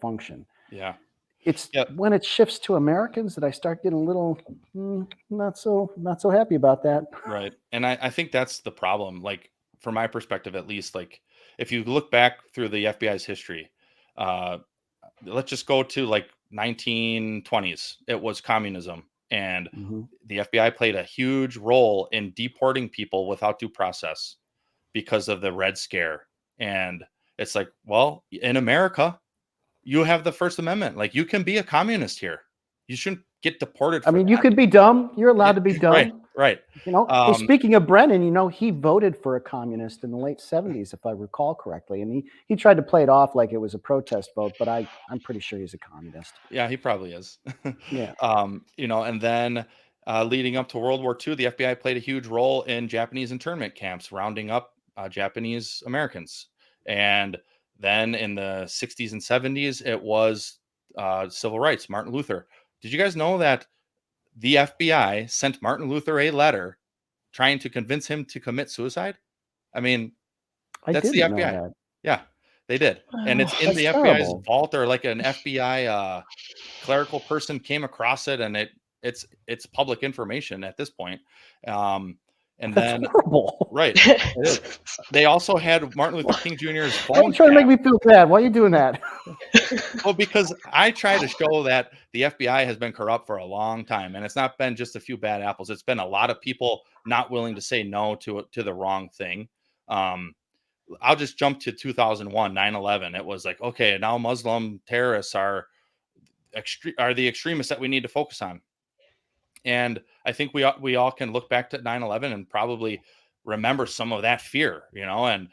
function. Yeah, it's when it shifts to Americans that I start getting a little not so happy about that. Right, and I think that's the problem. Like, from my perspective, at least, like if you look back through the FBI's history. Let's just go to like 1920s. It was communism, and the FBI played a huge role in deporting people without due process because of the Red Scare. And it's like, well, in America, you have the First Amendment. Like, you can be a communist here. You shouldn't get deported. I mean, you could be dumb. You're allowed to be dumb. Right. Well, speaking of Brennan, he voted for a communist in the late 70s, if I recall correctly. And he tried to play it off like it was a protest vote, but I'm pretty sure he's a communist. Yeah, he probably is. Yeah. And then leading up to World War II, the FBI played a huge role in Japanese internment camps, rounding up Japanese Americans. And then in the 60s and 70s, it was civil rights, Martin Luther. Did you guys know that the FBI sent Martin Luther a letter trying to convince him to commit suicide? I mean, that's the FBI. Yeah, they did. And it's in the FBI's vault, or like an FBI clerical person came across it, and it it's public information at this point. And That's then horrible. right, it is. They also had Martin Luther King Jr.'s Why are you phone trying to make tap. me feel bad? Why are you doing that? Well, because I try to show that the FBI has been corrupt for a long time, and it's not been just a few bad apples. It's been a lot of people not willing to say no to the wrong thing. I'll just jump to 2001, 9/11. It was like, okay, now Muslim terrorists are the extremists that we need to focus on. And I think we all can look back to 9/11 and probably remember some of that fear, and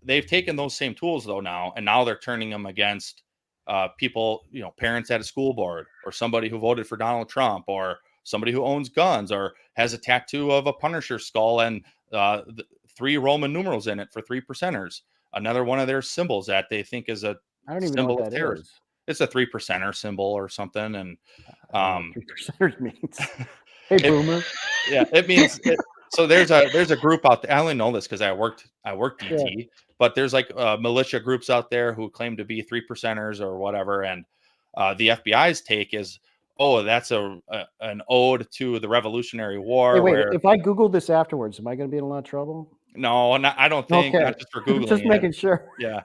they've taken those same tools though now, and now they're turning them against people, parents at a school board, or somebody who voted for Donald Trump, or somebody who owns guns, or has a tattoo of a Punisher skull and the 3 Roman numerals in it for 3%ers. Another one of their symbols that they think is a I don't even know symbol what of that terrorism. is. It's a 3%er symbol or something, and I don't know what 3% means. Hey, it, boomer. yeah, it means it. So there's a group out there. I only know this because I worked DT, but there's like militia groups out there who claim to be 3%ers or whatever, and the FBI's take is, oh, that's an ode to the Revolutionary War. Hey, wait, where if I Google this afterwards, am I going to be in a lot of trouble? no, I don't think. Okay. Not just for Googling. Just making sure. Yeah.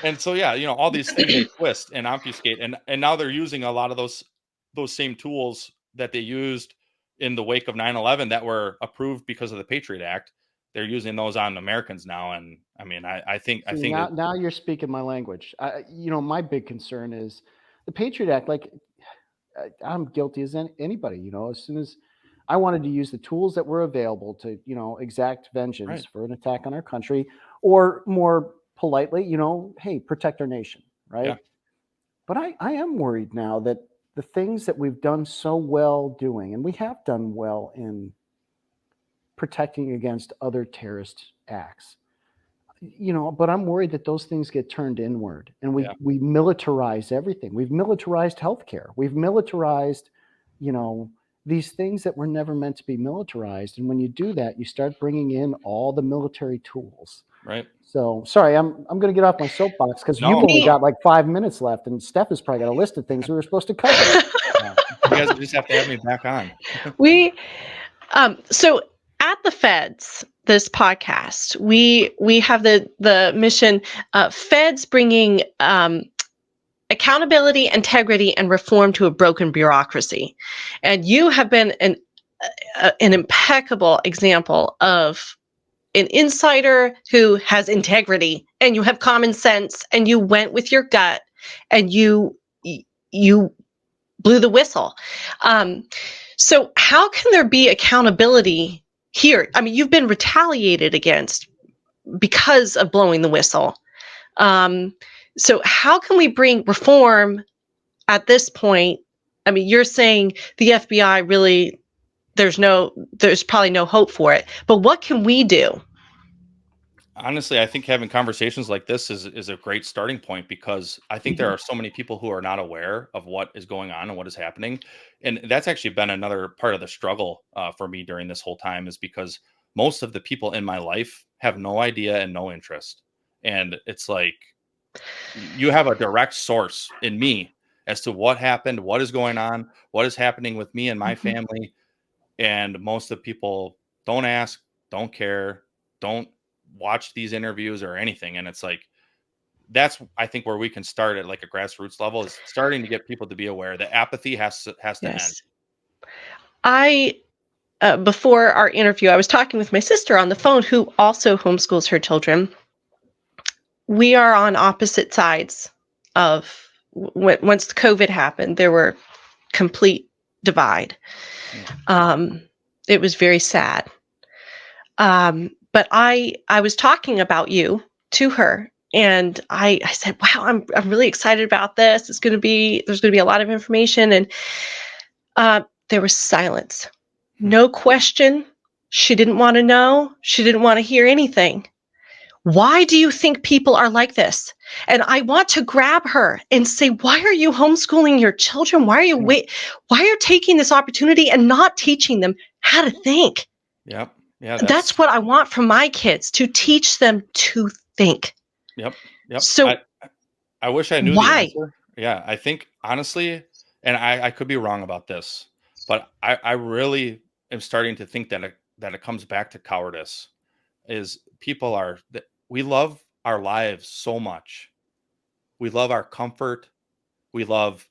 And so yeah, all these things they twist and obfuscate, and now they're using a lot of those same tools that they used in the wake of 9/11 that were approved because of the Patriot Act. They're using those on Americans now, and I mean, I think now you're speaking my language. My big concern is the Patriot Act. Like, I'm guilty as anybody. As soon as I wanted to use the tools that were available to, exact vengeance Right. for an attack on our country, or more politely, hey, protect our nation, right? Yeah. But I am worried now that the things that we've done so well doing, and we have done well in protecting against other terrorist acts, but I'm worried that those things get turned inward, and we militarize everything. We've militarized healthcare. We've militarized, these things that were never meant to be militarized. And when you do that, you start bringing in all the military tools. Right. So sorry, I'm going to get off my soapbox because you've only got like 5 minutes left, and Steph has probably got a list of things we were supposed to cover. You guys just have to have me back on. So at the Feds, this podcast, we have the mission, Feds bringing accountability, integrity, and reform to a broken bureaucracy. And you have been an impeccable example of an insider who has integrity, and you have common sense, and you went with your gut, and you blew the whistle. So how can there be accountability here? I mean, you've been retaliated against because of blowing the whistle. So how can we bring reform at this point? I mean, you're saying the FBI really, there's probably no hope for it, but what can we do? Honestly, I think having conversations like this is a great starting point, because I think there are so many people who are not aware of what is going on and what is happening. And that's actually been another part of the struggle for me during this whole time, is because most of the people in my life have no idea and no interest. And it's like, you have a direct source in me as to what happened, what is going on, what is happening with me and my family. And most of the people don't ask, don't care, don't watch these interviews or anything. And it's like, that's, I think, where we can start at like a grassroots level, is starting to get people to be aware that apathy has to end. Before our interview, I was talking with my sister on the phone, who also homeschools her children. We are on opposite sides of once the COVID happened, there were complete divide. It was very sad. But I was talking about you to her, and I said, wow, I'm really excited about this. There's going to be a lot of information. And there was silence. No question. She didn't want to know. She didn't want to hear anything. Why do you think people are like this? And I want to grab her and say, why are you homeschooling your children? Why are you taking this opportunity and not teaching them how to think? Yep. Yeah. That's what I want from my kids, to teach them to think. Yep. So I wish I knew why? the answer. Yeah. I think honestly, and I could be wrong about this, but I really am starting to think that it comes back to cowardice. Is people are that we love our lives so much. We love our comfort. We love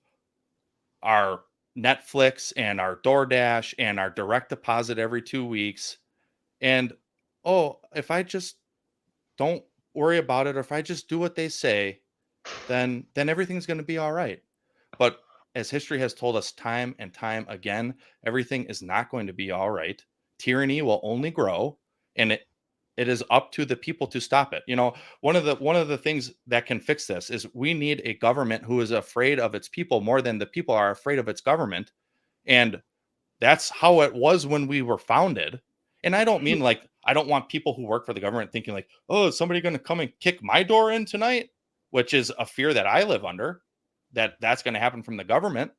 our Netflix and our DoorDash and our direct deposit every 2 weeks. And oh, if I just don't worry about it, or if I just do what they say, then everything's going to be all right. But as history has told us time and time again, everything is not going to be all right. Tyranny will only grow, and it is up to the people to stop it. One of the things that can fix this is we need a government who is afraid of its people more than the people are afraid of its government. And that's how it was when we were founded. And I don't mean like I don't want people who work for the government thinking like, oh, is somebody going to come and kick my door in tonight? Which is a fear that I live under, that's going to happen from the government.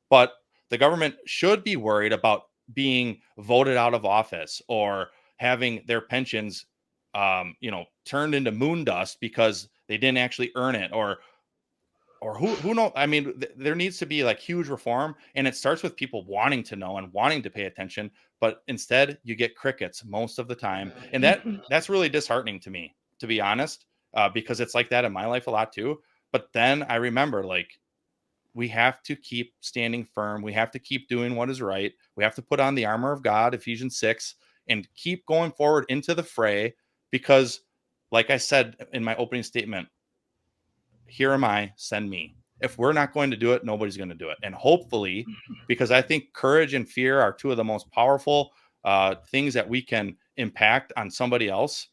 But the government should be worried about being voted out of office or having their pensions, turned into moon dust because they didn't actually earn it, or who know. I mean, there needs to be like huge reform, and it starts with people wanting to know and wanting to pay attention. But instead, you get crickets most of the time, and that's really disheartening to me, to be honest, because it's like that in my life a lot too. But then I remember, like, we have to keep standing firm. We have to keep doing what is right. We have to put on the armor of God, Ephesians 6, and keep going forward into the fray. Because, like I said in my opening statement, here am I, send me. If we're not going to do it, nobody's going to do it. And hopefully, because I think courage and fear are two of the most powerful things that we can impact on somebody else.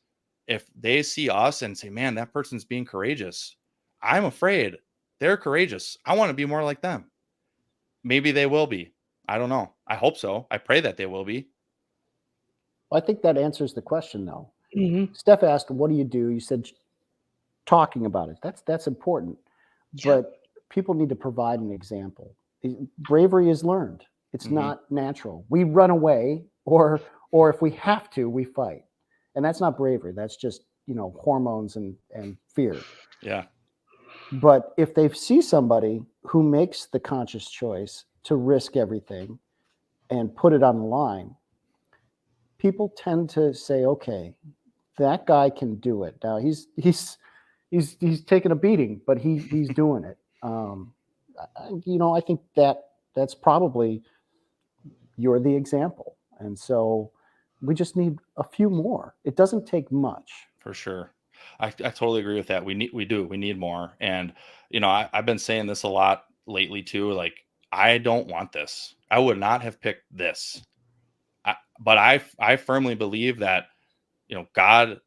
If they see us and say, man, that person's being courageous, I'm afraid they're courageous. I want to be more like them. Maybe they will be. I don't know. I hope so. I pray that they will be. Well, I think that answers the question, though. Mhm. Steph asked, what do? You said talking about it. That's important. Yeah. But people need to provide an example. Bravery is learned. It's Mhm. not natural. We run away, or if we have to, we fight. And that's not bravery. That's just, hormones and fear. Yeah. But if they see somebody who makes the conscious choice to risk everything and put it on the line, people tend to say, okay, that guy can do it. Now he's taking a beating, but he's doing it. I think that's probably, you're the example. And so we just need a few more. It doesn't take much. For sure. I totally agree with that. We need more. And, I've been saying this a lot lately too. Like, I don't want this. I would not have picked this. But I firmly believe that, God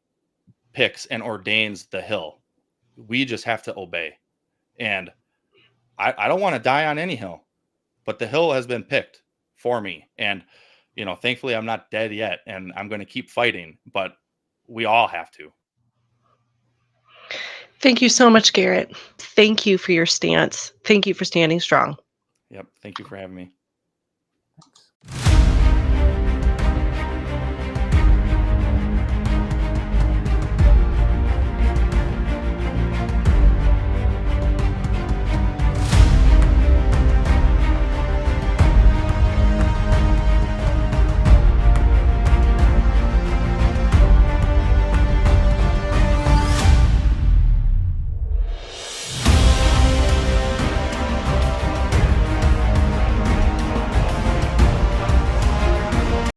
picks and ordains the hill. We just have to obey. And I don't want to die on any hill, but the hill has been picked for me. And, thankfully I'm not dead yet, and I'm going to keep fighting, but we all have to. Thank you so much, Garret. Thank you for your stance. Thank you for standing strong. Yep. Thank you for having me.